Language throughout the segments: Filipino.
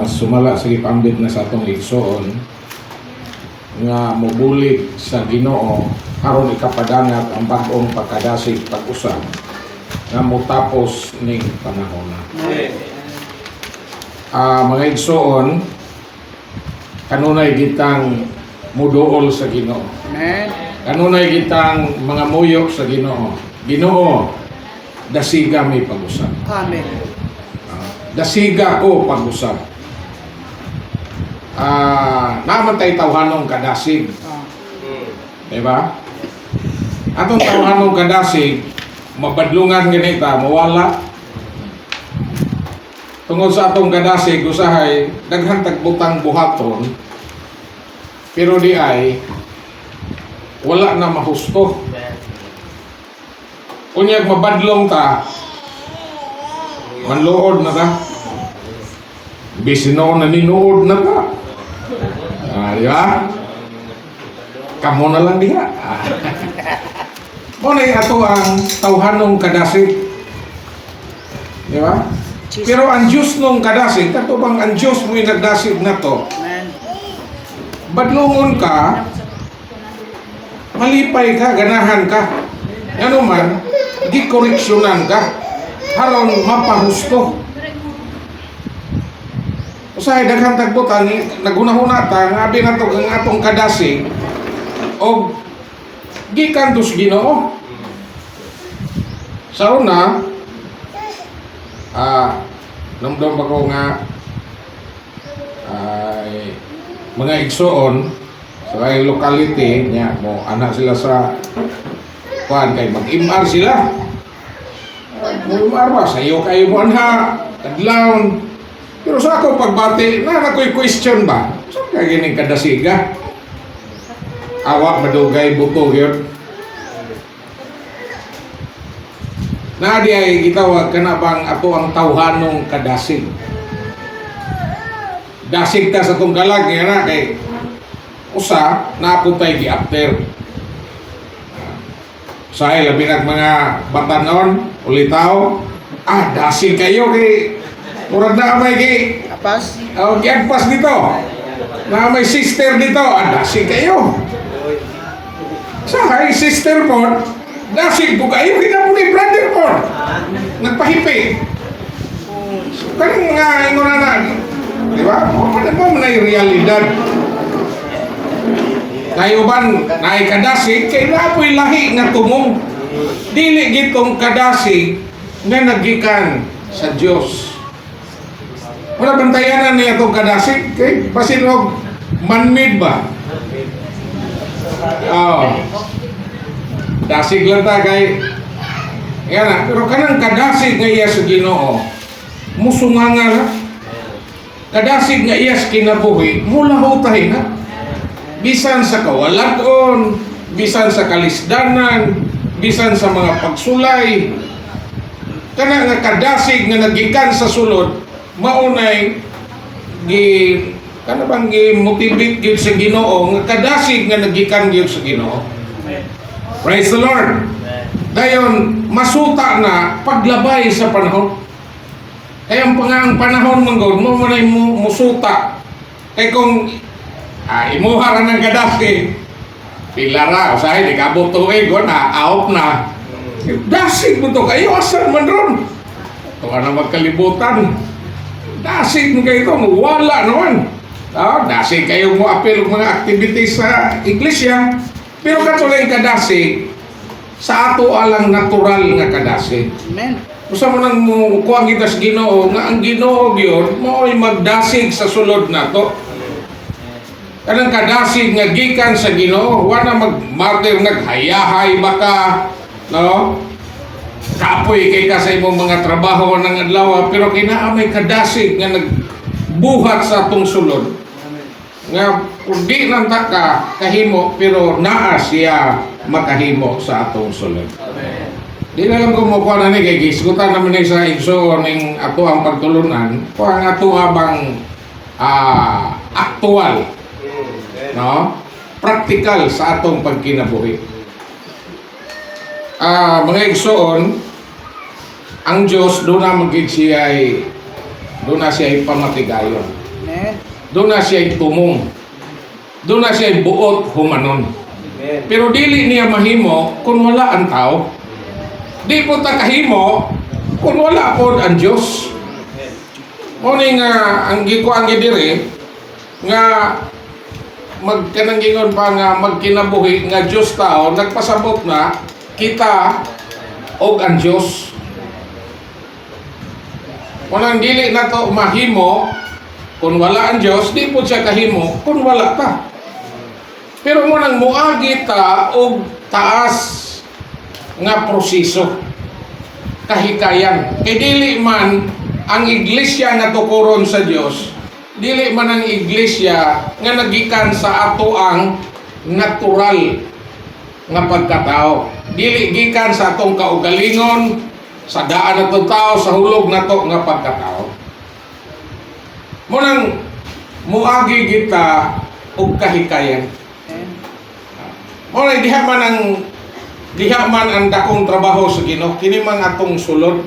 Sumala sige pambit na sa atong igsoon nga mobulig sa Ginoo aron ikapadangat ang bag-ong pagkadasig pag-usab nga motapos ning panahon na. Mga igsoon, kanunay gitang muduol sa Ginoo. Kanunay gitang mga muyok sa Ginoo. Ginoo, dasiga may pag-usab. Amen. Dasiga ko pag-usab. Naman tayo tawhanong kadasig. Diba? Atong tawhanong kadasig, mabadlungan ganita, mawala. Tungod sa atong kadasig, usahay, daghang tagbutang buhaton, pero di ay, wala na mahusto. Kunyag mabadlong ta, manluod na ka. Bisino na ninuod na ka. Di ba? Kamu na lang diha. Muna ato ang tawhanong kadasig. Di ba? Pero ang Diyos nung kadasig, kato bang ang Diyos mo'y nagdasig na to? Badlungon ka, malipay ka, ganahan ka. Ano man, di koreksyonan ka. Haron mapahusto. Usahay daghang tagbutan nagunahuna ta nga abi nato ang atong kadasig og gikan tus Ginoo. Sa una, namdom ako nga mga igsoon sa locality nya mo anak sila sa kuan kay mag-imar sila. Mula sayo kayo mo anha, taglaon. Pero sa ako pagbati, nakoy question ba? So kaya gining kadasiga? Awak madugay buto yun. Di ay gitawag ka na bang ato ang tawhanong kadasig? Dasig ta sa itong galag nga na kay usa, napuntay di after. Say labi ng mga batanon, ulitaw, dasig kayo kay murag na may kay Apas? giagpas dito. Na may sister dito, dasig kayo. Say sister po, dasig po kayo, kita po ni brother po. Nagpahipi. Kanang mga ingon na, di ba? Ano mo na yung realidad? Kayuban na kadasig kay napoy lahi nga tumong dili gitong kadasig nga nagikan sa Dios. Wala bantayanan niya itong kadasig kay basin og man-made ba? Dasig lang ta kay yan na, pero kanang kadasig nga iya sa Ginoo musungangal kadasig nga iya sa kinabuhi mula hutahin na bisan sa kawalagon, bisan sa kalisdanan, bisan sa mga pagsulay. Kana nga kadasig nga nagikan sa sulod, maunay kana bang gi-motivate gyud sa Ginoo nga kadasig nga nagikan gyud sa Ginoo. Praise the Lord. Dayon masuta na paglabay sa panahon. Kaya ang panahon manggod mo manay musuta. Kay kung imuha ra ng kadasig pila ra usahay di kabot tuig na out na dasig mo to kayo asan man ron ito ka na magkalibutan dasig mo kayo wala naman dasig kayo mo apel mga activities sa iglesia pero katulay kadasig sa ato alang natural nga kadasig. Amen. Usa mo nang kuha kita sa Ginoo nga ang Ginoo gyud mao'y magdasig sa sulod nato. Kanang kadasig nga gikan sa Ginoo, wala mag-martyr naghayahay baka, no? Kapoy kay ka sa imong mga trabaho ng adlaw, pero kinaamay kadasig nga nagbuhat sa atong sulod. Nga di lang ta ka kahimo, pero naa siya makahimo sa atong sulod. Di na lang kumukuha na ni kay gisgutan naman ni sa igsoon ning ato ang pagtulunan, kung ang ato abang aktual, no? Praktikal sa atong pagkinabuhi. Mga igsoon, ang Diyos doon na magiging siya ay Doon na siya pamatigayon. Amen. Doon na siya tumong. Doon na siya buot humanon. Amen. Pero dili niya mahimo kung wala ang tao. Di po ta kahimo kung wala po ang Diyos. Muna nga ang gikuan gidiri nga magkananggingon pa nga magkinabuhi nga Diyos tao nagpasabot na kita og ang Diyos. Munang dili na to mahimo kung wala ang Diyos, di po siya kahimo kung wala ta. Pero munang muagi ta og taas nga proseso kahikayan. Kay dili man ang iglesia nga tukuron sa Dios, dili man ang iglesia nga nagikan sa ato ang natural nga pagkatao. Dili gikan sa atong kaugalingon, sa daan nato tao, sa hulog nato nga pagkatao. Munang muagi kita og kahikayan. Muna diha man ang dakong trabaho sa Ginoo, kini man atong sulod.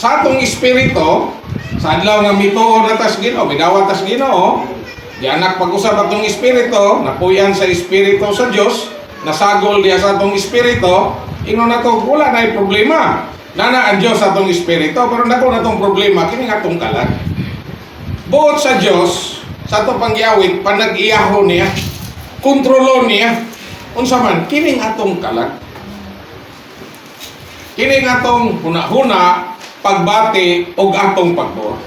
Sa atong espiritu, sa adlaw nga mituo na tas Ginoo, midawat tas Ginoo, di anak pag-usab atong espiritu, napuyan sa espiritu sa Dios, nasagol diha sa atong espiritu, ingon na to wala na problema. Nana ang Dios sa atong espiritu, pero nako na tong problema kini atong kalag. Buot sa Dios, sa atong pangyawit, panag-iyahon niya, kontrolon niya, unsa man kining atong kalag. Kining atong huna-huna pagbati og atong pagbuot.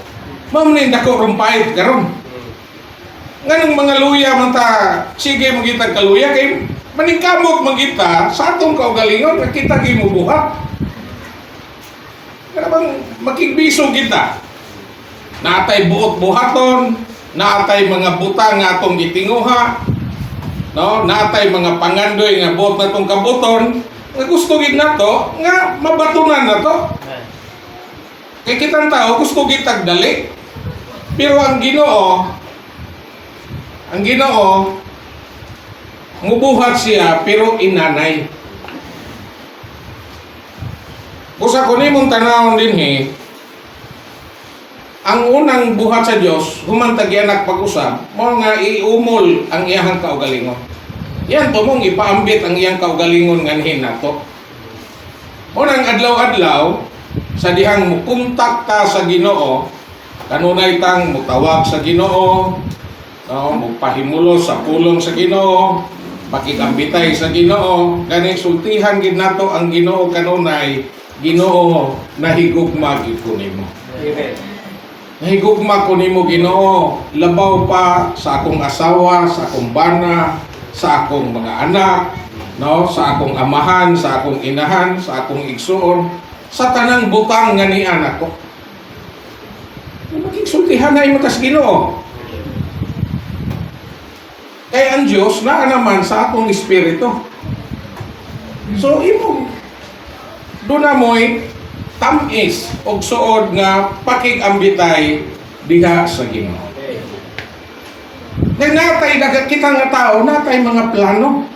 Mao man dako rumpayt karon. Nganong mga luya man ta sige magitag kaluya kay maningkamot magita sa atong kaugalingon kita gimubuhat. Kana bang makigbiso kita. Naatay buot buhaton, naatay mga butang nga atong gitinguha. No, naatay mga pangandoy nga buot natong kabuton, nga gusto gid nato nga mabatunan nato. Kay kitang tao gusto gitag dali. Pero ang Ginoo mubuhat siya pero inanay. Busa ko nimong tanawon dinhi, ang unang buhat sa Dios humantag anak pag-usab, mo nga iumol ang iyang kaugalingon. Yan tumong ipaambit ang iyang kaugalingon nganhin nato. Unang adlaw-adlaw sa dihang mukontak ta sa Ginoo, kanunay tang mutawag sa Ginoo, no, magpahimulo sa pulong sa Ginoo, makikambitay sa Ginoo, gani sultihan gid nato ang Ginoo kanunay, Ginoo nahigugma gid ko nimo. Amen. Nahigugma ko nimo Ginoo, labaw pa sa akong asawa, sa akong bana, sa akong mga anak, no, sa akong amahan, sa akong inahan, sa akong igsuon, sa tanang butang nga ni anak ko. Maging sultihan na imatas Ginoo. Kay ang Diyos naa naman sa akong espiritu. So imo do na mo'y tamis og suod nga pakigambitay diha sa Ginoo. Natay kita nga tao, natay mga plano,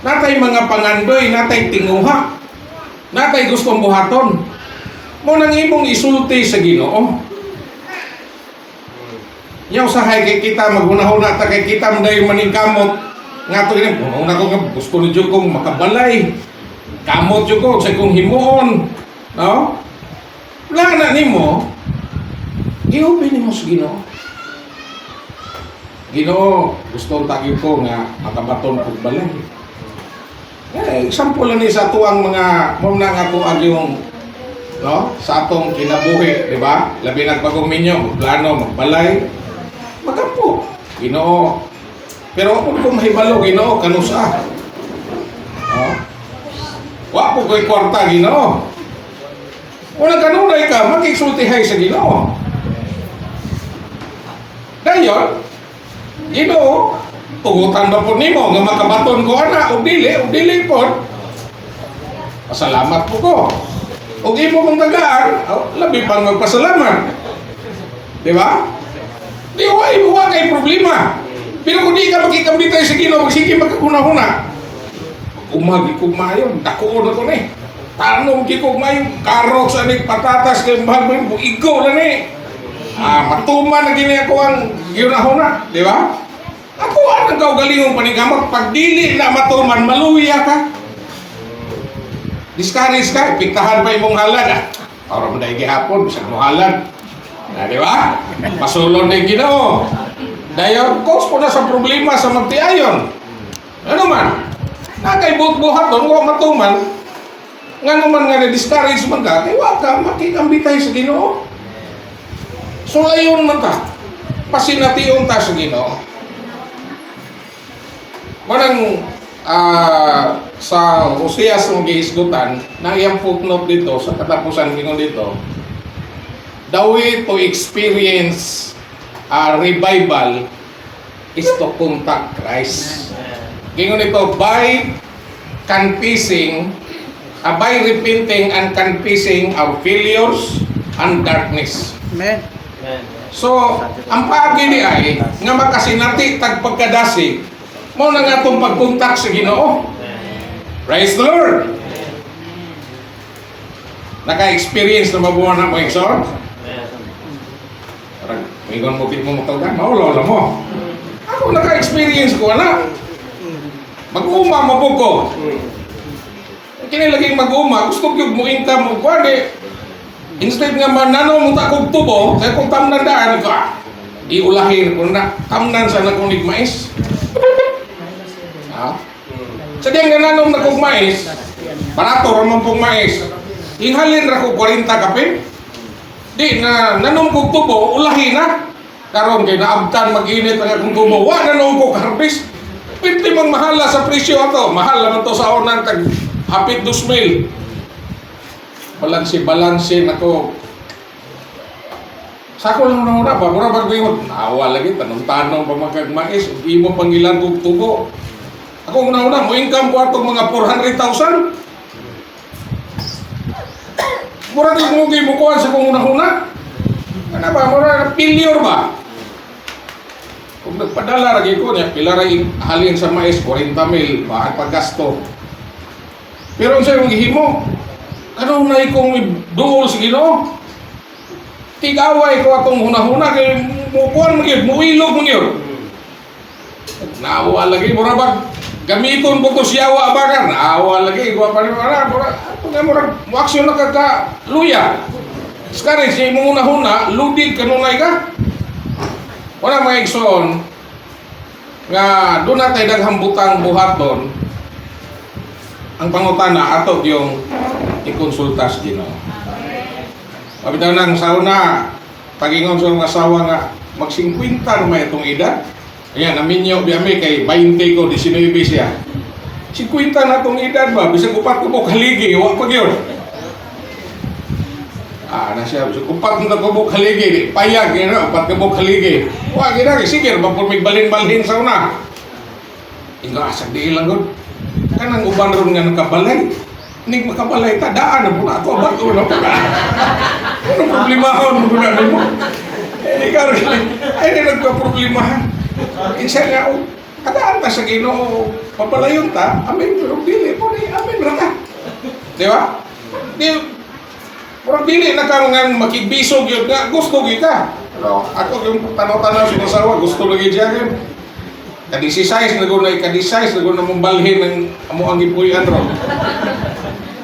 natay mga pangandoy, natay tinguha, natay gustong buhaton. Mo nang imong isulti sa Ginoo. Yaw sahay kay kita maghunahuna ta kay kita manday maningkamot nga to ini una ko nga gusto ni jud kong makabalay. Kamot jud ko sa kong himuon, no? Wala na nimo. Giupin nimo sa Ginoo. Ginoo, gusto tagyo ko nga makabaton og balay. Example ni sa tuang mga mo na nga tuang yung no, sa atong kinabuhi, di ba? Labi nagpagong minyo, plano magbalay. Magapo, Ginoo. Pero kung mahibalo Ginoo kanusa. No? Wa po ko'y kwarta Ginoo. Kung nagkanunay ka, makiksultihay sa Ginoo. Dayon, Ginoo, tugutan ba po nimo nga makabaton ko ana og dili po. Pasalamat po ko. Og imo mong tagaan, labi pang magpasalamat. Di ba? Di wa kay problema. Pero kung di ka makikambitay sa Ginoo, sige magkahuna-huna. Umagi ko mayon, dako na ko ni. Tanong ki ko mayon, karok sa ning patatas kay mahal mo igo na ni. Matuman na gini ako ang ginahuna, di ba? Ako ang nagkaugalingong panigamot. Pag dili na matuman, maluya ka. Discourage ka, ipiktahan pa imong halad. Para mo na gihapon, bisag mo halad. Di ba? Pasulon na yung Ginoo. Dahil cause po na sa problema sa magtiayon. Ano man? Nakay-buhat doon, huwag matuman. Nga naman nga na-discourage man ka, kaya huwag ka makikambitay sa Ginoo. So ayon man ta, pasination ta sa Ginoo. Manang sa Oseas ng gihisgutan, na iyang footnote dito, sa katapusan gingon dito, the way to experience a revival is to contact Christ. Gingon dito, by confessing, by repenting and confessing our failures and darkness. Amen. So, ang paagi ay nga makasinati tag pagkadasig mo na nga itong pagpuntak sa Ginoo. Praise the Lord! Naka-experience na mabuha na mo, Exor? Parang, mayroon mo mo matawag, maulaw mo. Ako naka-experience ko, anak. Mag-uma, mabuko. Kinilaging mag-uma, gusto ko mo income mo, kwade. Instead nga mananaw mo takog tubo, kaya kung tamnandaan ka, iulahin ko na, tamnan sa nakunig mais. Sa diyang nananaw na kong mais, barato ramang pong mais, inhalin ra ko 40 kape. Di na nanom kong tubo, ulahin na. Karon kay naabtan mag-init ang akong tubo, wa nanom ko karbis. Pinti mang mahala sa presyo ato, mahal naman to sa unang tag hapit 2,000. Balanse na ko. Sako lang na ba? Mura bagbingot. Nawa lagi, tanong-tanong pa magkagmais. Hindi mo pangilan kong tubo. Ako una-una, mo income ko atong mga 400,000. Mura di mo gibukuhan sa kong una-una. Ano ba? Mura pilyor ba? Kung nagpadala lagi ko niya, pila rin halin sa mais, 40,000, bakit paggasto. Pero sa yung gihimo, ano na ikong duol sa Ginoo? Tigaway ko akong hunahuna kay mukuan mo gyud, muilog mo gyud. Naawa lagi mura bag gamiton po to siyawa abagan. Naawa lagi ko pa rin mura. Nga mura mo aksyon na ka luya. Discourage siya mo hunahuna, ludig kanunay ka. Wala mga igsoon nga doon natin daghang butang buhaton. Ang pangutana ato yung ikonsulta sa Ginoo. Mabitaw nang sauna, pagingon sa mga asawa nga, mag-50 naman itong edad. Ayan, naminyo biyami kay 20 ko, 19 siya. 50 na itong edad ba? Bisag upat ko po kaligi, huwag pag yun. Na siya, bisag upat na ko po kaligi, payag, upat ko po kaligi. Huwag yun, sige, mapulmig balin-balhin sauna. Ikaw, asag di ilang good. Kanang uban ron nga nakabalay. Ning makabalay ta, daan na po na ito, ba't na po na? Anong problemahan mo na mo? Ikaw rin, ay na nagpa-problemahan. Isa nga, kadaan ta sa Ginoo, papalayon ta, amin, pero dili po ni, amin na ta. Di ba? Pero dili na ka mga makigbisog yun nga, gusto kita. Ako yung tanaw-tanaw sa asawa, gusto lagi dyan. Kadisisize na gunay, kadisize na gunay mong balhin ng amo ang ipuyan ron.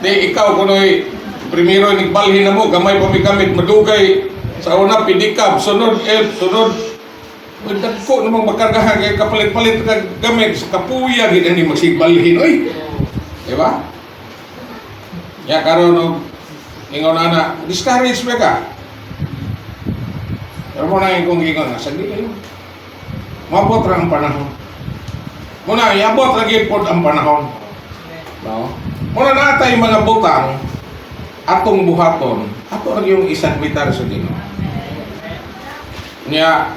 Di ikaw kunoy primero nigbalhin na mo, gamay pa may gamit, madugay sa una pidikab, sunod sunod. Dagko namang makargahan kay kapalit-palit ka gamit sa kapuya gid ani masigbalhin oy. Di ba? Ya karon og ingon ana, discourage ba ka? Pero mo na yung ingon na sagdi kayo. Mabot ra ang panahon. Muna, iabot lagi po ang panahon. No? Muna natay mga butang atong buhaton, ato lang yung isang mitar sa Ginoo. Niya,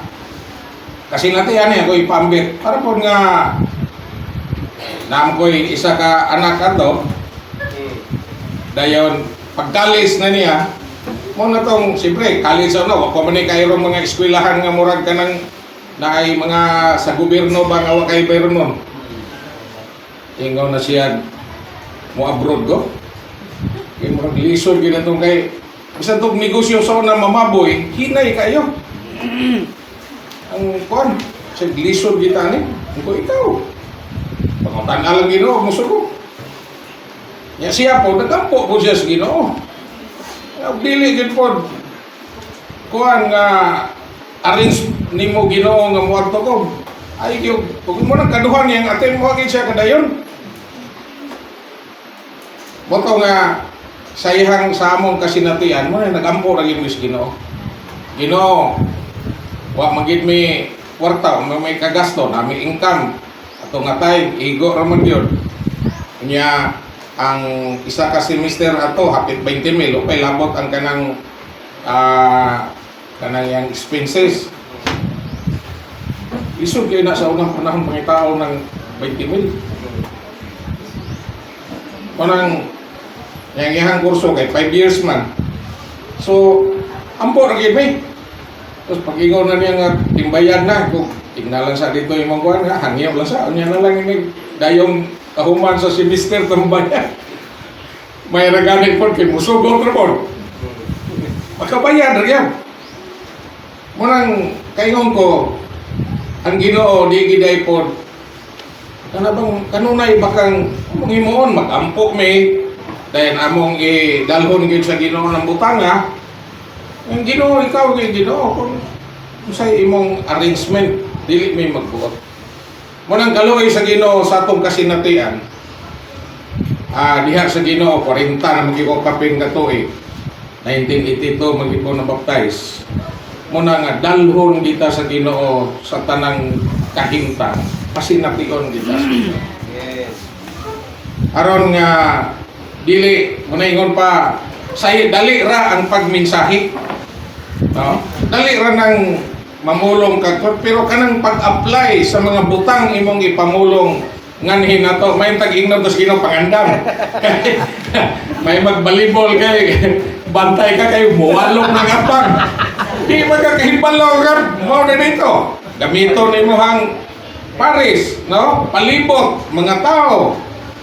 kasi natin yan ako ipambit. Para po nga, naam ko'y isa ka anak ato, dayon, pagkalis na niya, muna tong, siyempre, kalis na, wako man kairong mga eskwelahan nga murag ka ng na ay mga sa gobyerno ba nga wakay bayron. Ingaw na siya mo abroad go. Kay murag lisod gyud atong kay bisan tog negosyo sa una mamaboy, hinay kayo. Ang kon, sa glisod kita ni, ko ikaw. Pangutan alang Ginoo, muso ko. Ya siya po, nagampo po siya sa Ginoo. Dili gid po, kuhan nga, arrange nimo Ginoo nga muadto ko. Ay, yung, kung mo nang kaduhan yung atin mo agad siya kadayon. Boto nga, sayang sa among kasinatian mo na nagampo lagi mo sa Ginoo. Ginoo, wa magid mi kwarta, may kagasto, nami income. Ato nga time, igo raman yun. Kanya, ang isa ka semester ato, hapit 20,000, upay labot ang kanang kanang yung expenses. Isod kayo na sa unang panahon pangitao ng 20,000. Unang yung ihang kurso kay 5 years man. So, ampo na kayo may. Tapos pag ingaw na niya nga timbayan na, kung tignalan sa dito yung mga kuhan nga, hangyaw lang sa, niya na lang yung dayong kahuman sa semester tambayan. May naganin po, kay musugot na po. Magkabayan na yan. Munang kaingon ko, ang Ginoo di giday pod kana bang kanunay bakang among himuon magampo mi dayon among dalhon gid sa Ginoo ng butanga ang Ginoo ikaw kay Ginoo kung usay imong arrangement dili may magbuot mo nang kaluoy sa Ginoo sa atong kasinatian diha sa Ginoo 40 na magiko kapin ka tuig 1982 magiko na baptize muna nga dalhon kita sa Ginoo sa tanang kahimtang pasination kita sa Ginoo. Yes. Aron nga dili muna ingon pa say dali ra ang pagmensahe. No? Dali ra nang mamulong ka pero kanang pag-apply sa mga butang imong ipamulong nganhin nato may tag-ingnon to sa Ginoo pangandam. May magbalibol kay bantay ka kayo muwalong ng apang. Di magkakahibalaw ka, mo na dito. Gamito ni mo hang Paris, no? Palibot, mga tao,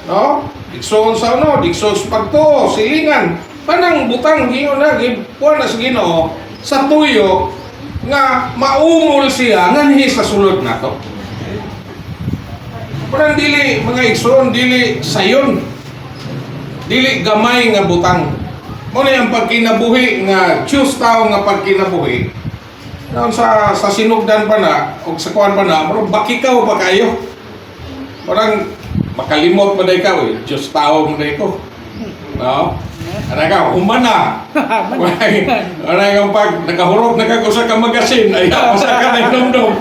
no? Digsoon sa ano, digsoon sa pagto, silingan. Panang butang, giyon na, gipuan na sa Ginoo, sa tuyo, nga maumol siya, nganhi sa sulod na to. Parang dili, mga igsoon, dili sayon. Dili gamay nga butang. Muna yung pagkinabuhi nga Diyos tao nga pagkinabuhi sa sinugdan pa na o sa kuwan pa na parang bakikaw pa kayo parang makalimot pa na ikaw Diyos tao mo na ikaw no? Ano ka, humana ano yung pag nakahurog nakagusa ka magasin ay kapasa ka na inomdom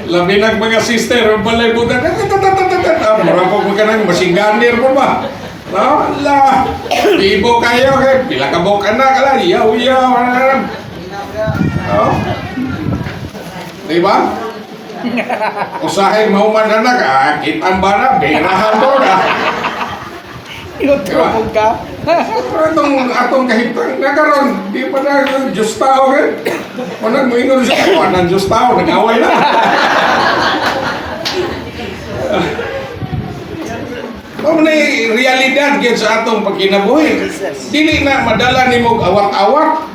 labinag mga sister balay buta parang po ka na masingganir po ba no, ala, ibo kayo, pila ka boka na kala, yaw-yaw, no? Diba? Usahin mahuman na kitan ba na, berahan mo na. Inutrupog ka? Atong kahitang nagaroon, di pa na Diyos tao, Manag mo ingon siya, ng Diyos tao, nag-away na. Kung na realidad gyud sa atong pagkinabuhi. Dili na madala nimo awat-awat.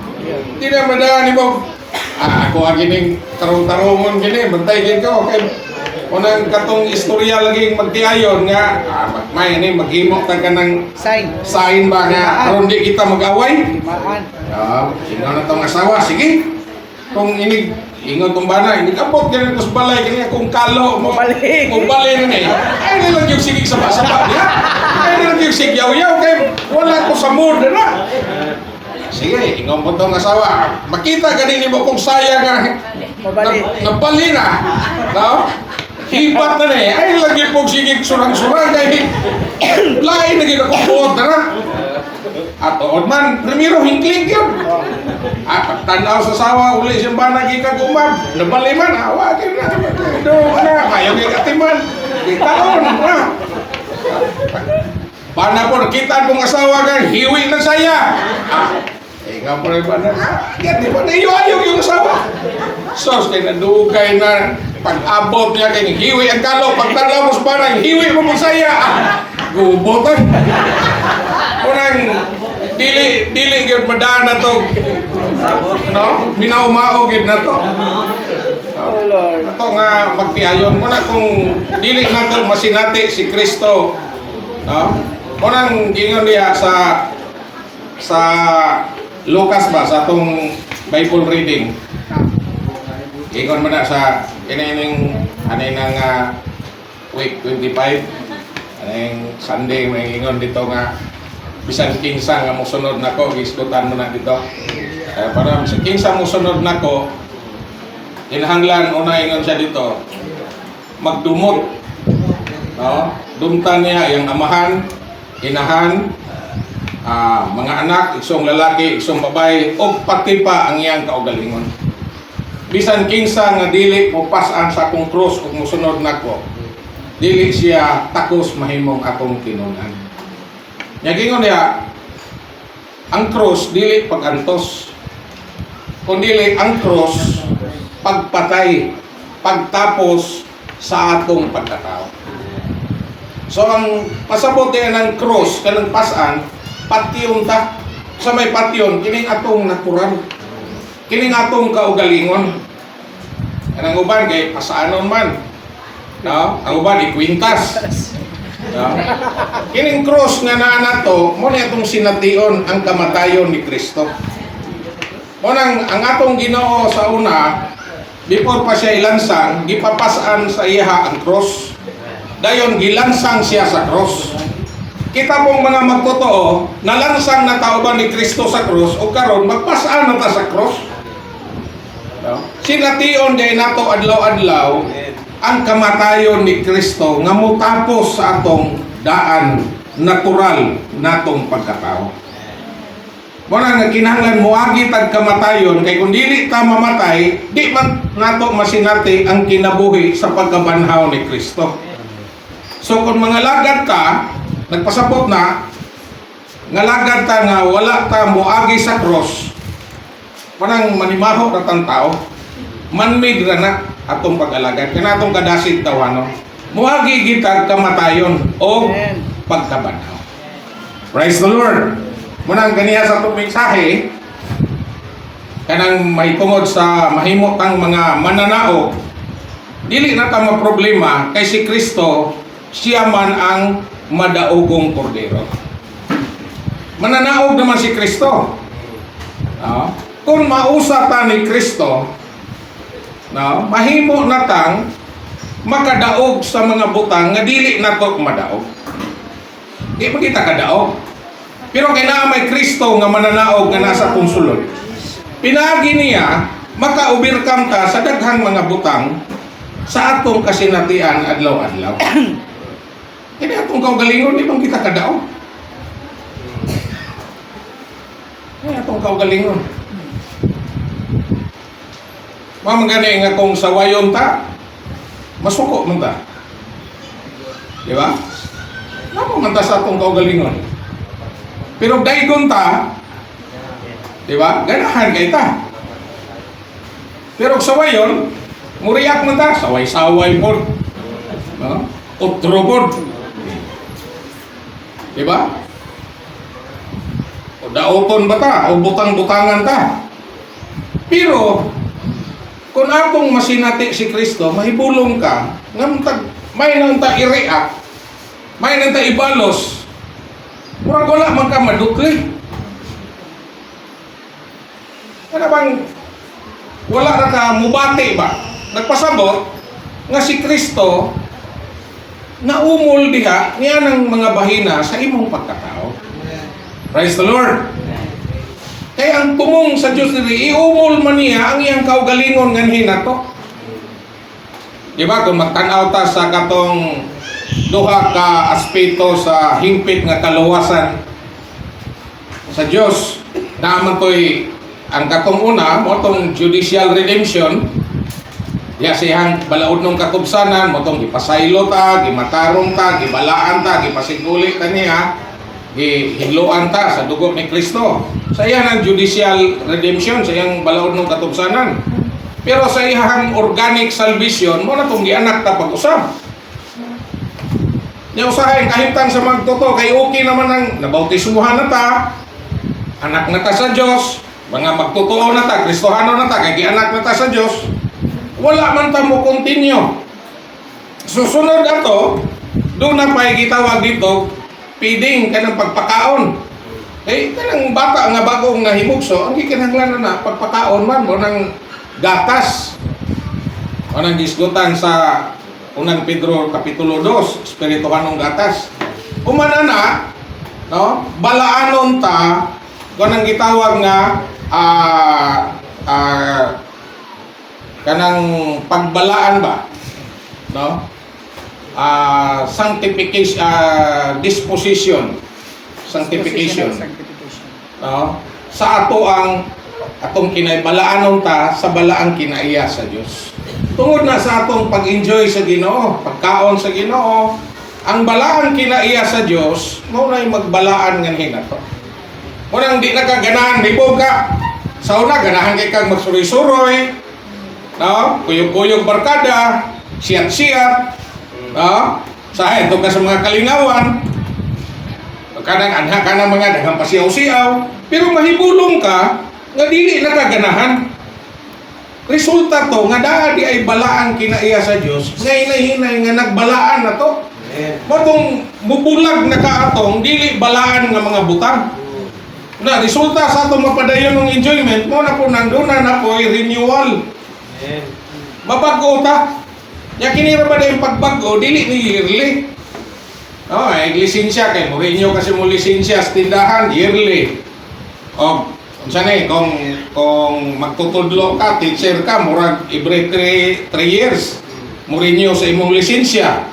Dili na madala nimo ako agining tarong-tarongon gini, bantay gid ko kay unang katong istorya lagi magtiayon nga may ni maghimo ka kanang sign ba nga aron di kita mag-away. Sino na tong asawa sige. Kung inig ingon tong bana, hindi abot ganun ko sa balay, kanya kung kalo mo bali na niya. Ay nilang yung sigig sa basa niya. Ay nilang yung sig yaw-yaw, kaya wala ko sa mood na. Sige, ingon po tong asawa. Makita ganini mo kung saya nga nabali na. No? Hibat na niya. Ay lagi po sigig surang-surang, kaya lain na ginakukuot na na. At ood man, primero hingkling yun. At tanaw sa sawa, uli siyang ba nagkikagumab. Nabaliman, awagin na. Doon na, kayo kikatiman. Itaon na. Paano po, nakita kong asawa ka, hiwi na saya. Nga po rin ba na, yan, di ba na iyo-ayog yung asawa. Sos, kaya nadugay na, pag-abot niya, kaya hiwi ang kalo, pagtanaw mo sa barang, hiwi mo mo saya. Gubotan. Unang, di dili gyud madaan na to. No? Minaumao gid na to. Ato nga magtiayon mo na kung dili nato masinati si Kristo. No? Unang gingon niya sa Lucas ba sa atong Bible reading. Gingon mo na sa kinining anay nang week 25. Anay Sunday may gingon dito nga bisan kinsa nga mosunod nako gisgutan mo na dito. Para bisan kinsa mosunod nako kinahanglan una ingon siya dito magdumot, no? Dumtan niya yung amahan, inahan, mga anak, isong lalaki, isong babae, o pati pa ang iyang kaugalingon. Bisan kinsa nga dili mo pasan sa akong cross ug mosunod nako, dili siya takos mahimong akong kinunan. Nya gingon niya ang cross dili pagantos, kundi ang cross pagpatay, pagtapos sa atong pagkatao. So ang pasabot din ng cross kanang pasan, patyon ta. Sa may patyon, kining atong natural. Kining atong kaugalingon. Kanang uban kay pasaanon man. No? Ang uban ikwintas. No? Kining cross nga naa nato, mo ni atong sination ang kamatayon ni Kristo. Mo nang ang atong Ginoo sa una before pa siya ilansang, gipapasaan sa iya ang cross. Dayon gilansang siya sa cross. Kita pong mga magtotoo, nalansang na tao ba ni Kristo sa cross o karon magpasaan na ta sa cross. No? Sination day nato adlaw-adlaw ang kamatayon ni Kristo nga motapos sa atong daan natural natong pagkatao. Muna nga kinahanglan moagi tag kamatayon kay kung dili ta mamatay, di man nato masinati ang kinabuhi sa pagkabanhaw ni Kristo. So kung mga lagad ka, nagpasabot na, nga lagad ta nga wala ta moagi sa cross, manang manimaho na tang tao, man-made ra na atong pag-alagad. Kaya atong kadasit tawanon. Moagi gitag kamatayon o pagkabanhaw. Praise the Lord! Munang ganiya sa itong mensahe, kanang may tungod sa mahimo tang mga mananaog, dili na ta problema kay si Kristo, siya man ang madaugong kordero. Mananaog naman si Kristo. No? Kung mausa ta ni Kristo, no, mahimo na tang makadaog sa mga butang nga dili nato madaog. Di pa kita kadaog. Pero kaya may Kristo nga mananaog nga nasa punsulod. Pinagi niya, maka-overcome ta sa daghang mga butang sa atong kasinatian adlaw-adlaw. Kaya atong kaugalingon, di bang kita kadaog? Kaya atong kaugalingon. Mamagani nga kung sawayon ta, masuko man ta. Di ba? Namo man ta sa atong kaugalingon. Pero daygon ta, di ba? Ganahan kay ta. Pero sawayon, muriyak man ta, saway-saway pod. No? Utro pod. Di ba? O daoton ba ta? O butang-butangan ta? Pero, kung atong masinati si Kristo, mahibulong ka, may nang ta i-react, may nang ta ibalos, murag wala man ka madukli. Ano bang wala na ka mubati ba? Nagpasabot nga si Kristo naumol diha niya ng mga bahina sa imong pagkatao. Praise the Lord. Kaya ang tumong sa Diyos diri, iumol man niya ang iyang kaugalingon nganhin nato. Di ba kung magtanaw ta sa katong duha ka aspeto sa hingpit nga kaluwasan sa Dios, naman to'y ang katong una mo tong judicial redemption, ya siyang balaod ng katubsanan mo tong gipasaylo ta, gimatarong ta, gibalaan ta, gipasiguli ta niya, gihidloan ta sa dugo ni Kristo. Sa iyan ang judicial redemption, sa iyang balaod ng katubsanan. Pero sa iyang organic salvation mo na tong gianak ta pag-usab. Nya usahay kahimtang sa magtoto kay okay naman ang nabautisuhan na ta, anak na ta sa Dios, mga magtotoo na ta, Kristohano na ta, kay anak na ta sa Dios, wala man ta mo continue. Susunod ato, doon na pa gitawag dito, feeding kanang pagpakaon. Eh, kanang bata nga bagong nahimugso, ang gikinahanglan na pagpakaon man mo ng gatas. O nang gisgutan sa unang Pedro Kapitulo 2, espirituhanong gatas. Umana na, no? Balaanon ta, kanang gitawag nga kanang pagbalaan ba? No? Sanctification, disposition, sanctification. No? Sa ato ang atong kinaibalaanon ta sa balaang kinaiya sa Dios. Tungod na sa atong pag-enjoy sa Ginoo, pagkaon sa Ginoo, ang balaang kinaiya sa Dios, mao nay magbalaan nganhin ato. Unang di nakaganahan libog ka. Sa una ganahan kay kag magsuroy-suroy, no? Kuyog-kuyog barkada, siyat-siyat, no? Sa ito ka sa mga kalingawan, kanang anha ka ng mga daghang pasiyaw-siyaw, pero mahibulong ka nga dili nakaganahan. Resulta to nga daa di ay balaan kinaiya sa Dios, nga hinay-hinay nga nagbalaan na to. Matong mubulag na kaatong dili balaan nga mga butang. Na resulta sa atong mapadayon ng enjoyment mo na po nandun na po renewal. Mabago ta. Ya kinira ba yung pagbago dili ni yearly. Oh, ay lisensya kay mo renew kasi mo lisensya sa tindahan yearly. O unsa ni kung magtutudlo ka, teacher ka, murag every 3 years mo renew sa imong lisensya.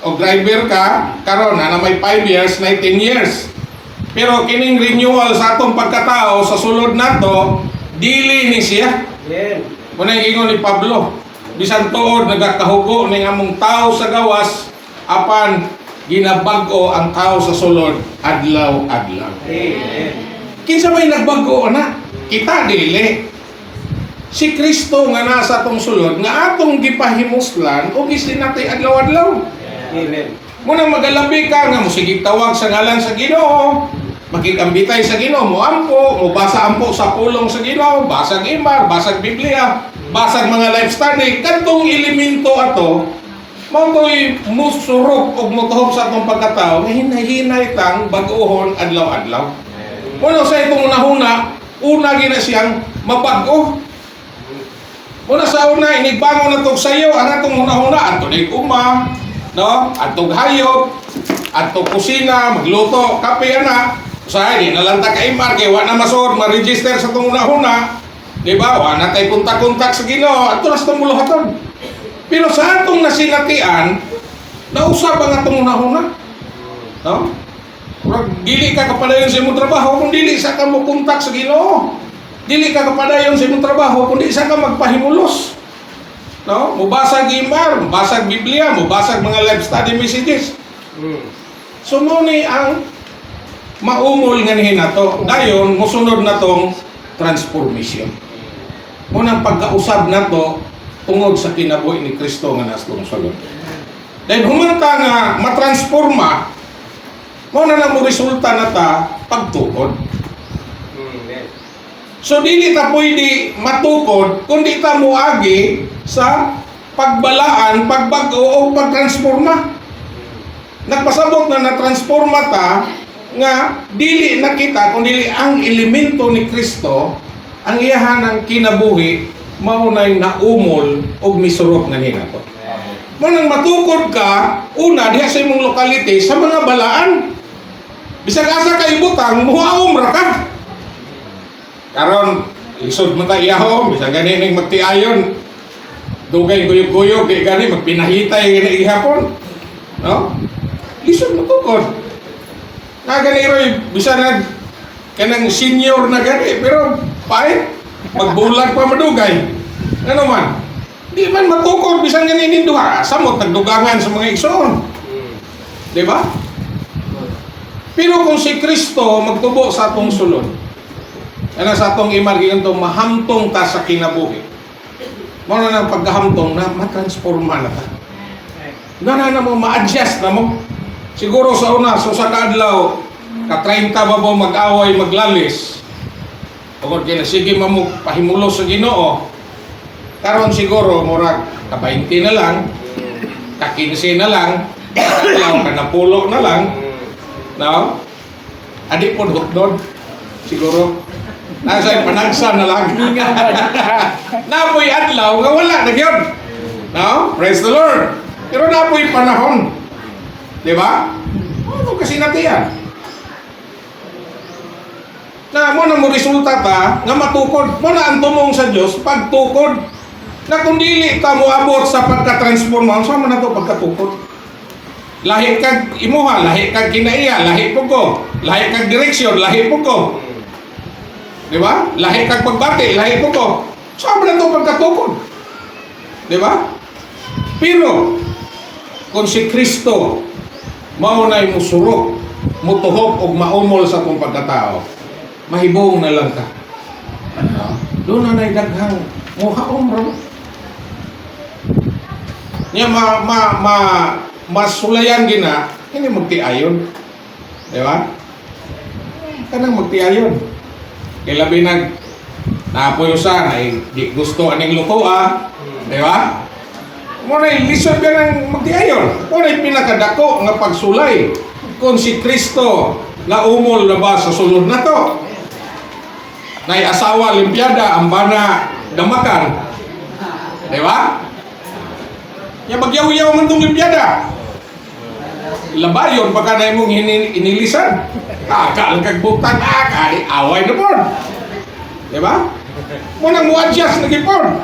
O driver ka, karon na may 5 years, na 10 years. Pero kining renewal sa atong pagkatao sa sulod nato, dili ni siya. Muna ingon ni Pablo, bisan tuod nagakahugo ning among tao sa gawas, apan ginabag-o ang tao sa sulod adlaw-adlaw. Kinsa may nagbago na? Kita dili. Si Kristo nga nasa atong sulod nga atong gipahimuslan o gisinatay adlaw-adlaw. Amen. Muna magalabi ka nga musigig tawag sa ngalan sa Ginoo, makikambitay sa Ginoo, mo ampo, mo basa ampo sa pulong sa Ginoo, basag imar, basag Biblia, basag mga life study, kadtong elemento ato, mautoy musurok og motuhop sa atong pagkatao, nga hinay-hinay tang bag-ohon adlaw-adlaw. Muna sa itong una gina siyang mabag-o. Muna sa una, inigbangon na itong sayo, ang atong una-una, ato na uma, no? Atong hayop, atong kusina, magluto, kape, anak. Usahay, di nalanta ka imar, kaya wala na masod, ma-register sa itong una-una. Diba? Wala na tayo kontak-kontak sa Ginoo, ato na sa itong muluhaton. Pero sa atong nasinatian, nausap ang atong una-una. No? Dili ka kapadayon sa imong trabaho kung dili sa ka mo kontak sa Ginoo. Dili ka kapadayon sa imong trabaho kung dili sa ka magpahimulos. No? Mubasag imar, mubasag Biblia, mubasag mga live study messages. So mo ni ang maumol nga nihin nato. Dayon mosunod na tong transformation. Munang pagkausab nato tungod sa kinabuhi ni Kristo nga nasa tong sulod. Dahil humanta nga matransforma, mo na lang mo resulta na ta pagtukod. So dili ta pwede matukod kundi ta moagi sa pagbalaan, pagbago o pagtransforma. Nagpasabot na natransforma ta nga dili na kita kundi ang elemento ni Kristo ang iyahanang kinabuhi maunay naumol og misurok nga hinato. Manang matukod ka una diha sa imong lokalite sa mga balaan. Bisag asa ka ibutang muhaom ra ka. Karon lisod man ta iyahom bisag ganin magtiayon. Dugay guyog-guyog kay gani magpinahitay gani ihapon. No? Lisod mo tukod. Naganiroy bisan na kanang senior na gani pero pait magbulag pa madugay. Ano man? Di man matukod bisan ganin duha samot nagdugangan sa mga igsoon. Di ba? Pero kung si Kristo magtubo sa atong sulod, ano sa atong imargigan to mahamtong ta sa kinabuhi. Mo na nang pagkahamtong na matransforma na ta. Na mo ma-adjust na mo. Siguro sa una so sa kadlaw ka-30 ba mo mag-away, maglalis. Tungod kay sige mamuk pahimulo sa Ginoo. Karon siguro murag ka-20 na lang, ka-15 na lang, ka napulo na lang. No? Adi po doon siguro. Nasa panagsa na lang. Napoy adlaw nga wala na gyud. No? Praise the Lord. Pero napoy panahon. Di ba? Ano kasi natiyan? Na mo na mo resulta ta nga matukod. Mo na ang tumong sa Dios pagtukod. Na kung dili ta mo abot sa pagka-transform mo, saan man na to pagkatukod? Lahi kag imuha, lahi kag kinaiya, lahi po ko. Lahi kag direksyon, lahi po ko. Di ba? Lahi kag pagbati, lahi po ko. Saan man na to pagkatukod? Di ba? Pero, kung si Kristo maunay musurok, mutuhok o maumol sa kong pagkatao, mahibong na lang ka. Doon na naidaghang muhaom ro. Nya masulayan gina, hindi magtiayon. Di ba? Kanang magtiayon. Kaya labi naapoy usan ay di gusto aning luto di ba? Muna lisod ka ng magtiayon. Muna pinakadako nga pagsulay kung si Kristo na umol na ba sa sulod na to. Nay asawa limpyada ang bana damakan. Di ba? Ya bagyaw-yaw man tong limpyada. Labayon pagka na mong inilisan. Kakalang kagbutang kay away na po. Di ba? Muna mo adjust na gipon.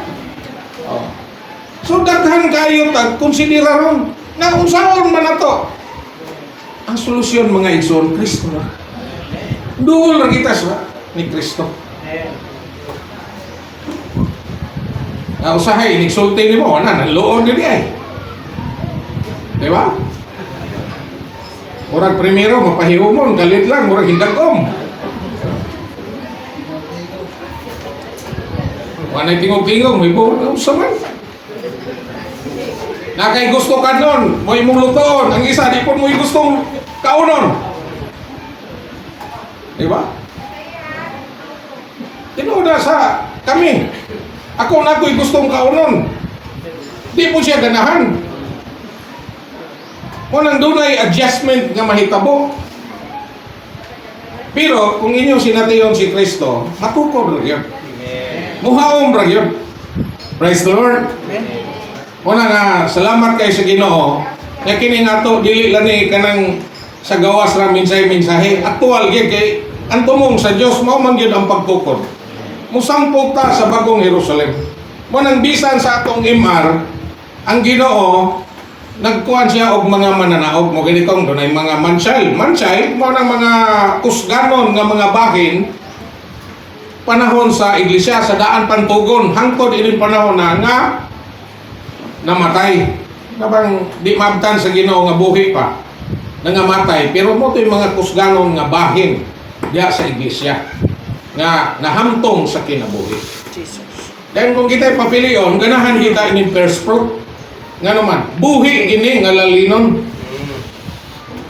So daghan kayo tag konsidera ron na unsaon man ato. Ang solusyon mga igsoon Kristo na. Duol ra kita sa ni Kristo. Usahay, inigsulti ni mo, nanloon din ay. Di ba? Murag primero, mapahihumon, galit lang, murag hindagom. Wanay tingog-tingog, may buwan, usaman. Nakay gusto ka nun, mo imong lutoon, ang isa, di po mo gustong kaunon. Di ba? Tinuda sa kami. Ako na ako'y gustong kaunon. Di po siya ganahan. Munang dunay adjustment nga mahitabo. Pero kung inyong sinatiyon si Kristo, matukod ra yun. Muhaom ra yun. Praise the Lord. Muna nga, salamat kayo sa Ginoo. Nga kini nga to, dili lang ni kanang sa gawas ra mensahe. Aktual gyud kay ang tumong sa Dios mao man gyud ang pagtukod. Musampog ta sa bagong Jerusalem. Munang bisan sa atong MR, ang Ginoo nagkuhan siya og mga mananaog mo ganitong dunay mga mansyal mo ng mga kusganon nga mga bahin panahon sa iglesia sa daan pantugon hangtod ining panahon na nga namatay nabang di maabtan sa Ginoo nga buhi pa nangamatay pero mo to'y mga kusganon nga bahin diya sa iglesia nga nahamtong sa kinabuhi. Jesus. Dahil kung kita papilion, ganahan kita ining first fruit. Nga naman, buhi ini nga lalinon.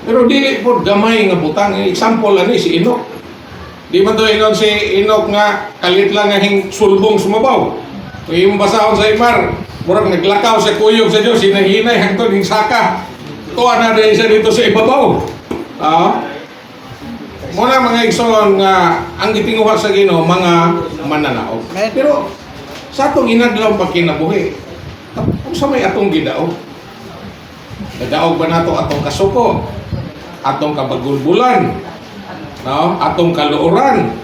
Pero dili po gamay nga butang. Example ani si Enoch. Di man to inon si Enoch nga kalit lang nga hing sulbong sumabaw. Kung yung basahon sa imar, murag naglakaw sa kuyog sa Diyos, hinahinay hangtod hing saka. Tuwa na rin siya dito sa ibabaw. Muna mga igsoon nga ang gitinguha sa Ginoo mga mananaog. Pero sa atong inadlaw pagkinabuhi, kung sa may atong gidaog. Nadaog ba nato atong kasuko? Atong kabagulbulan? No? Atong kaluoran?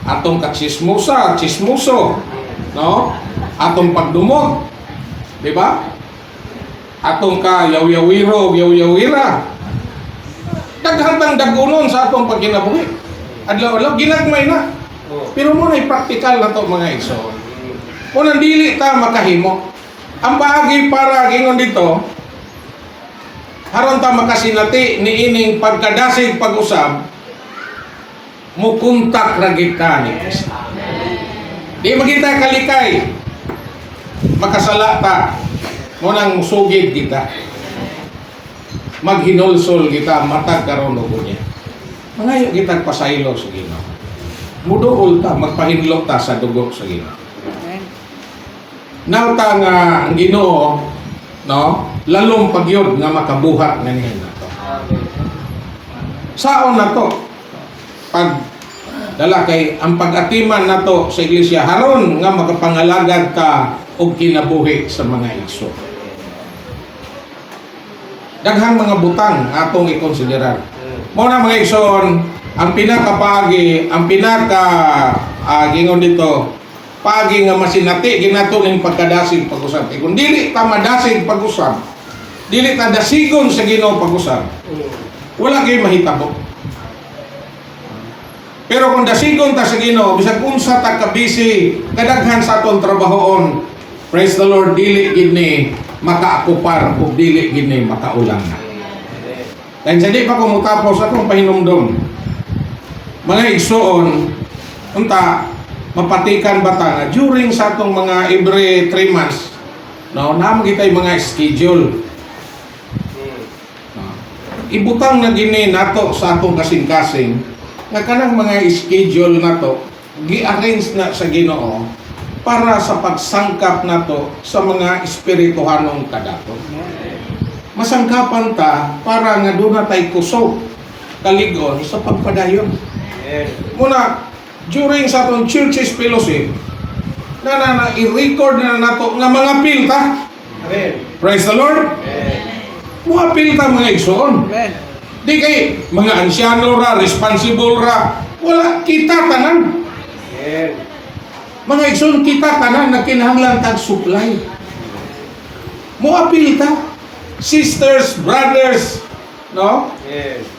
Atong katsismusa, tsismuso? No? Atong pagdumog? Di ba? Atong ka-yaw-yawiro, yaw-yawira? Daghantang dagunon sa atong pagkinabuhi. Adlaw-adlaw ginagmay na. Pero mo na practical na to mga igsoon. Muna dili ta makahimo. Ang bahagi para gingon dito haron ta makasinati ni ining pagkadasig pag-usab mukuntak ra gid ka ni Kristo. Di magita kalikay. Makasala ta. Munang musugid kita. Maghinulsol kita matag karon og niya. Mangayo kitag pasaylo sa Ginoo. Muduol ta, magpahinlo ta sa dugo sa Ginoo. Nauta nga ang Ginoo, no? Lalong pagyod nga makabuhat nga niya nato. Saon na to? Pag dala kay ang pag-atiman nato sa iglesia haron nga makapangalagad ta og kinabuhi sa mga igso. Daghang mga butang atong ikonsiderar. Mao na mga igsoon, ang pinakapaagi, ang gingon dito, paagi nga masinati ginato ning pagkadasig pag-usab. Kung dili ta madasig pag-usab, dili ta dasigon sa Ginoo pag-usab, wala kay mahitabo. Pero kung dasigon ta sa Ginoo, bisag unsa ta ka busy, kadaghan sa atong trabahoon, praise the Lord, dili gid ni makaakupar o dili gid ni makaulang na. Kaya hindi pa ko mutapos akong pahinumdom. Mga igsoon, unta, mapatikan ba ta nga during sa atong mga every 3 months, no, naman kita'y mga schedule. No, ibutang na gini nato sa atong kasing-kasing nga kanang mga schedule nato gi-arrange na sa Ginoo para sa pagsangkap nato sa mga espirituhanong kadato. Masangkapan ta para nga doon na tayo kusog kaligon sa pagpadayon. Muna, during sa atong churches fellowship, na i-record na nato nga mga pilta. Praise the Lord. Mga pilta mga igsoon. Di kay mga ansyano ra, responsible ra, wala kita tanan. Mga igsoon kita tanan na kinahanglan tag supply. Mga pilta, sisters, brothers, no?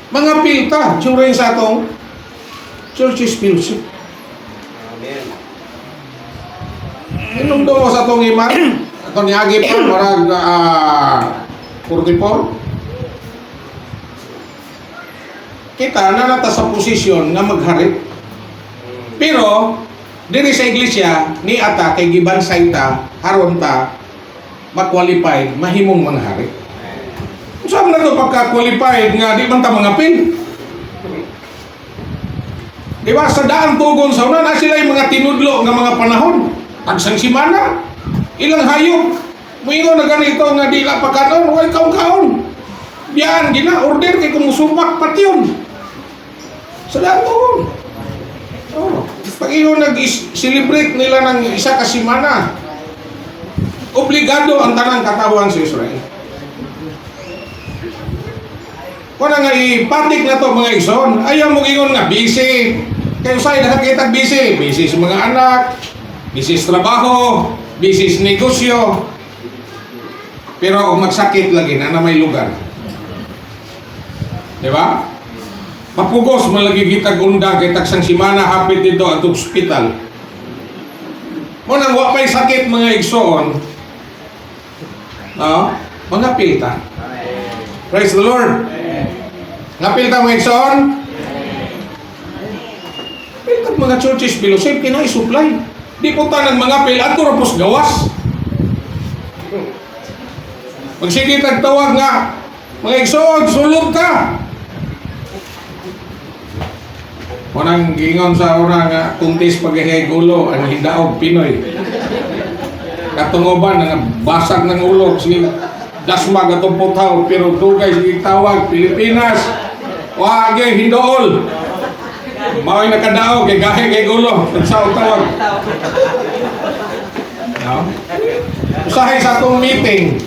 Mga pilta during sa atong churches fellowship. Inong doon sa itong iman, itong niagi pa, marag 44. Kita na nata sa posisyon na magharit. Pero, diri sa iglesia, ni ata, kay gibansay ta, haron ta, mag-qualified, mahimong mga harit. Saan na ito pagka-qualified nga, di man ta mga pin? Di ba, sa daan tugon sa una, na sila yung mga tinudlo ng mga panahon. Tagsang simana, ilang hayop. Muingon na ganito nga di la pagkaon, huwag kaon-kaon. Biyaan, gina, order kay kumusupak pati yun. Sa daan tugon. Oh, pag-iyon nag-celebrate nila ng isa ka simana, obligado ang tanang katawan sa Israel. Kung nga ipatik na to mga igsoon, ayaw mo ingon nga busy. Kayo sa'yo nakakita busy. Busy sa mga anak, busy sa trabaho, busy sa negosyo. Pero kung magsakit lagi na may lugar. Diba? Mapugos malagi kitag unda kay tagsang simana hapit dito at hospital. Mo nang wapay sakit mga igsoon. No? Mga pilta. Praise the Lord. Napilta mga igsoon? Pilta mga churches fellowship, kinai-supply. Di po tanang mga pil, ato rapos gawas. Magsige tagtawag nga, mga igsoon, sulog ka. Munang gingon sa una nga, kuntis paghihay gulo, ang hindaog Pinoy. Katungoban, nga basag ng ulo, sige, dasmag atong putaw, pero dugay, sige tawag, Pilipinas. Wage hindool. Mao'y nakadaog kay gahe kay gulo. Nagsaw tawag. No? Usahay sa atong meeting.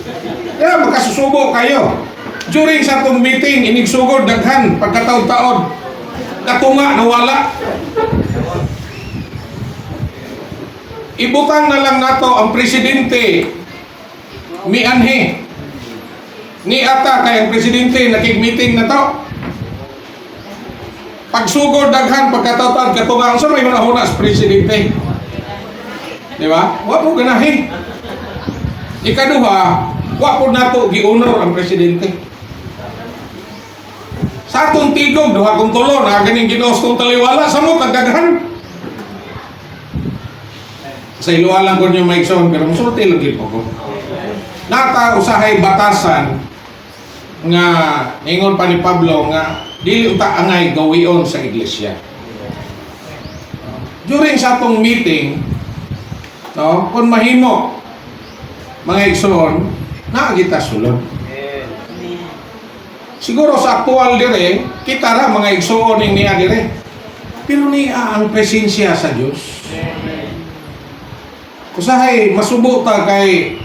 Kaya magkasusubo kayo. During sa atong meeting, inigsugod daghan pagkataon-taon. Katunga nawala. Ibutang na lang nato ang presidente mianhi. Ni ata kay ang presidente nakig-meeting na to. Pagsugod daghan pagkataon katunga unsa may hunahuna sa presidente. Di ba? Wa mo ganahi. Ikaduha, wa po nato giunor ang presidente. Sa atong tigog duha kong tulo na ganing ginos kong taliwala sa mo kagdaghan. Sa iluwalan ko niyo maigsoon pero musulti lang gid ko. Nata usahay batasan nga ingon pa ni Pablo nga dili unta angay gawion sa iglesia. During sa atong meeting, no, kung mahimo mga igsoon, naagita sulod. Siguro sa aktual dire, kita ra mga igsoon ning niya dire. Pero niya ang presensya sa Dios. Usahay masubo ta kay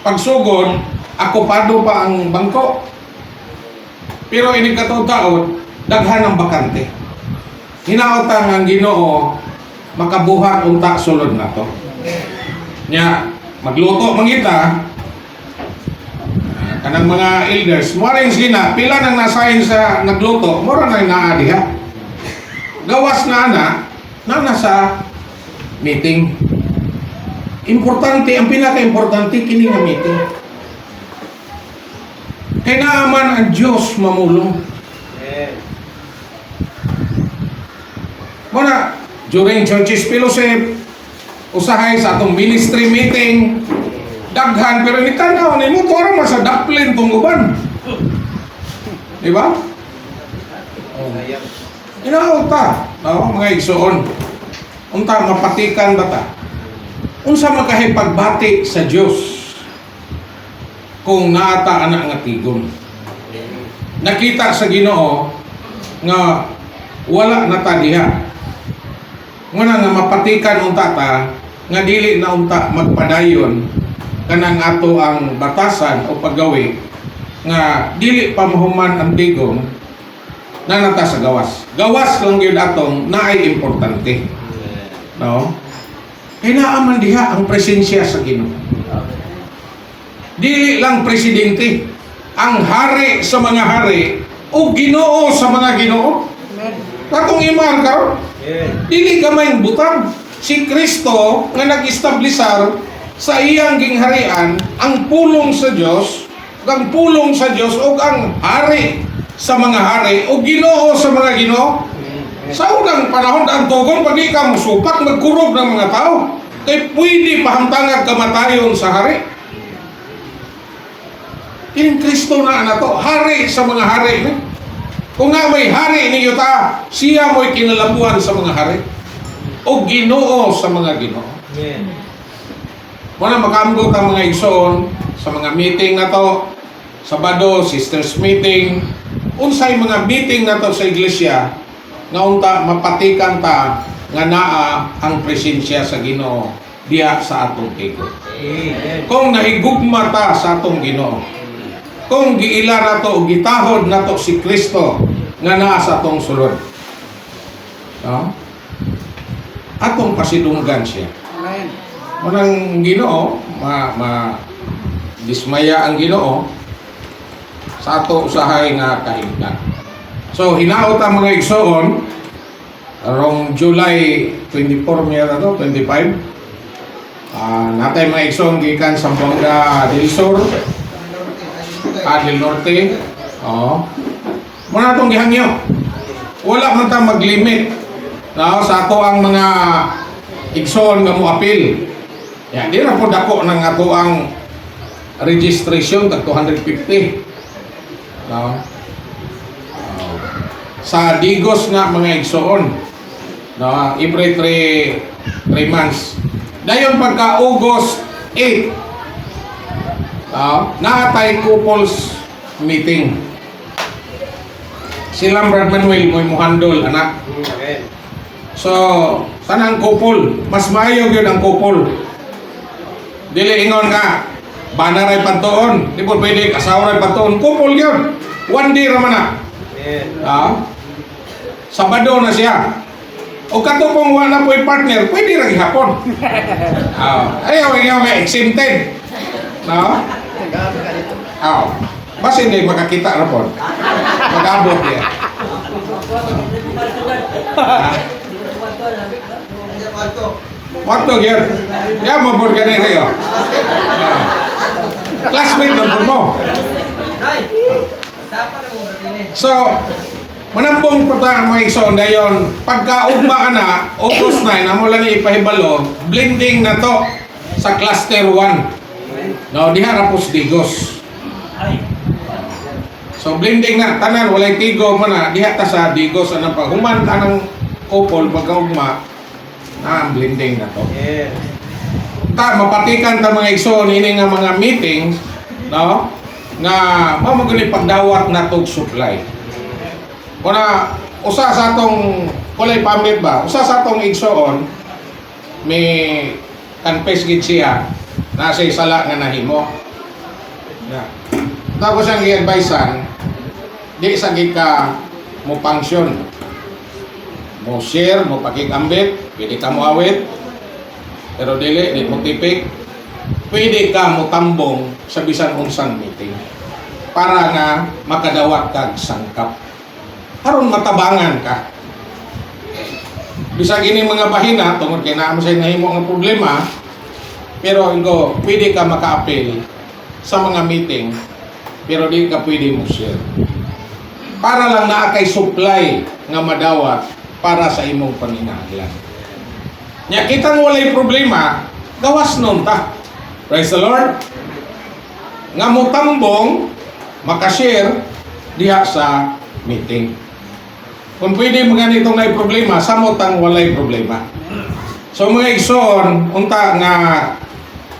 pagsugod, akupado pa ang bangko. Pero ini kataon, daghan ang bakante. Hinaotang ang Ginoo makabuhat unta sulod na to. Nya magluto mangita kanang mga elders, mo rin sila pila nang nasayin sa nagluto, mo ra na naa diha. Gawas na nasa meeting. Importante, ang pinaka-importante kini nga meeting. Kaya naaman ang Diyos mamulong. Muna, during Churches Fellowship, usahay sa atong ministry meeting, daghan, pero ni tanaw ni mo, tuwara mo sa daplin tong uban. Diba? Inaunta, no? Mga igsoon. Unta, mapatikan ba ta? Unsa makahipagbati sa Diyos kung naata anak nga tigom. Nakita sa Ginoo nga wala na ta diha. Nguna nga mapatikan unta ta nga dili na unta magpadayon kanang ato ang batasan o paggawi nga dili pa mahuman ang tigom na nata sa gawas. Gawas lang yun atong naay importante. No? Kinaaman diha ang presensya sa Ginoo. Dili lang presidente, ang hari sa mga hari o Ginoo sa mga Ginoo. Katong iman karon. Dili gamay butang. Si Kristo nga nag-establisar sa iyang gingharian ang pulong sa Dios, ang pulong sa Dios o ang hari sa mga hari o Ginoo sa mga Ginoo. Sa unang panahon ang tugon pag di ka musupak magkurog ng mga tao kay pwede pahamtangag kamatayon sa hari. Kining Kristo na to, hari sa mga hari. Kung nga may hari ninyo ta, siya mo'y kinalabuhan sa mga hari o Ginoo sa mga Ginoo. Muna makaamgot ang mga igsoon sa mga meeting na to, Sabado, sisters meeting, unsay mga meeting na to sa iglesia nga unta mapatikan ta nga naa ang presensya sa Ginoo diha sa atong tigo. Kung nahigugma ta sa atong Ginoo, kung giila na to, gitahod na to si Kristo nga naa sa atong sulod. No? Atong pasidunggan siya. Manang Ginoo, dismaya ang Ginoo sa ato usahay nga kahimtang. So, hinaot ang mga igsoon arong July 24 miya na to, 25. Natay mga igsoon gikan sa Buanga del Sur, del Norte. Muna itong gihangyo. Wala man ta mag-limit sa ato ang mga igsoon nga mo-apil. Yan, di na po dako ng ato ang registration tag 250. Sa Digos nga mga igsoon, every 3 months. Dayon pagka August 8, naatay couples meeting. Silang Brad Manuel mo'y muhandol, anak. So, sana ang couple, mas maayo yun ang couple. Dili ingon nga, banaray pantoon, di po pwede asawa ray pantoon, couple yun. One day raman na. Sabado na siya. O katupong wala po'y partner, pwede rin hapon. Ayaw, exempted. No? Basta hindi makakita na po. Mag-abot yan. Waktu yan. Yan, mabor ka na kayo. Classmate na mo. So, manampong po tayo mga igsoon dayon, pagkaugma na, August 9, amo lang ipahibalo, blending na to sa cluster 1. No, diha na po sa Digos. So blending na tanan walay tigo man na diha ta sa digos anang paghuman tanang couple pagkaugma na ang blending na to. Yes. Ta mapatikan ta mga igsoon ini nga mga meetings no nga mao maguni pagdawat na tog supply. Kuna usa sa atong kulay pamit ba usa sa atong igsoon may confess gid siya na sa sala nga nahimo. Yeah. Tapos ang i-advisean, di sa ka mo function. Mo share, mo pakikambit, pwede ka mo awit, pero di mo tipik. Pwede ka mo tambong sa bisan unsang meeting para nga makadawat kag sangkap. Aron matabangan ka. Bisag ini mga bahina, tungod kay naa mo sa nahimo nga problema, pero ingo, pwede ka maka-appeal sa mga meeting pero di ka pwede mo share. Para lang naa kay supply nga madawat para sa imong panginahanglan. Nya kitang walay problema, gawas nun ta. Praise the Lord. Nga mo tambong maka-share diha sa meeting. Kung pwede mga nitong may problema, samotang walay problema. So mga igsoon, unta nga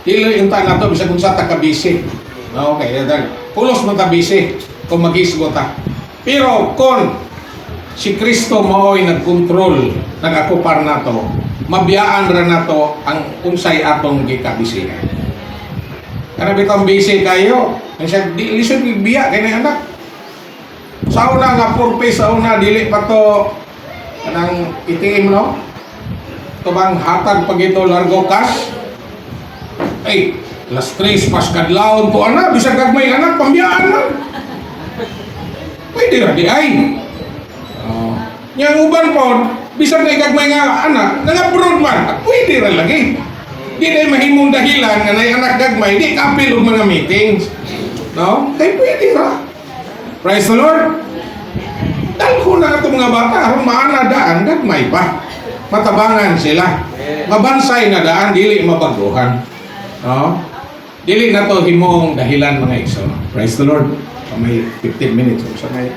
dili unta nato bisag unsa ta ka busy. Okay, pulos mo ta busy kung magisgo ta. Pero kung si Kristo mao'y nagkontrol, nag-akupar nato, mabiyaan ra nato ang unsay atong gikabisihan. Kana bitong busy kayo, siya di lisod biya kay anak. Sa una nga purpose sa una dili pa to kanang ATM no. Tubang hatag pag ito largo cash. Ay, las 3 pas kadlawon to ana bisag gagmay anak pambiyaan man. Pwede ra di ay. Yang uban po bisag na gagmay nga anak nag-abroad man, pwede ra lagi. Di day mahimong dahilan nga nay anak gagmay di kapil og mga meetings. No? Kay pwede ra. Praise the Lord. Dalko na itong mga bata aron maana daan gagmay pa. Matabangan sila. Mabansay na daan dili mabaguhan. No? Dili na to himong dahilan mga igsoon. Praise the Lord. May 15 minutes sa may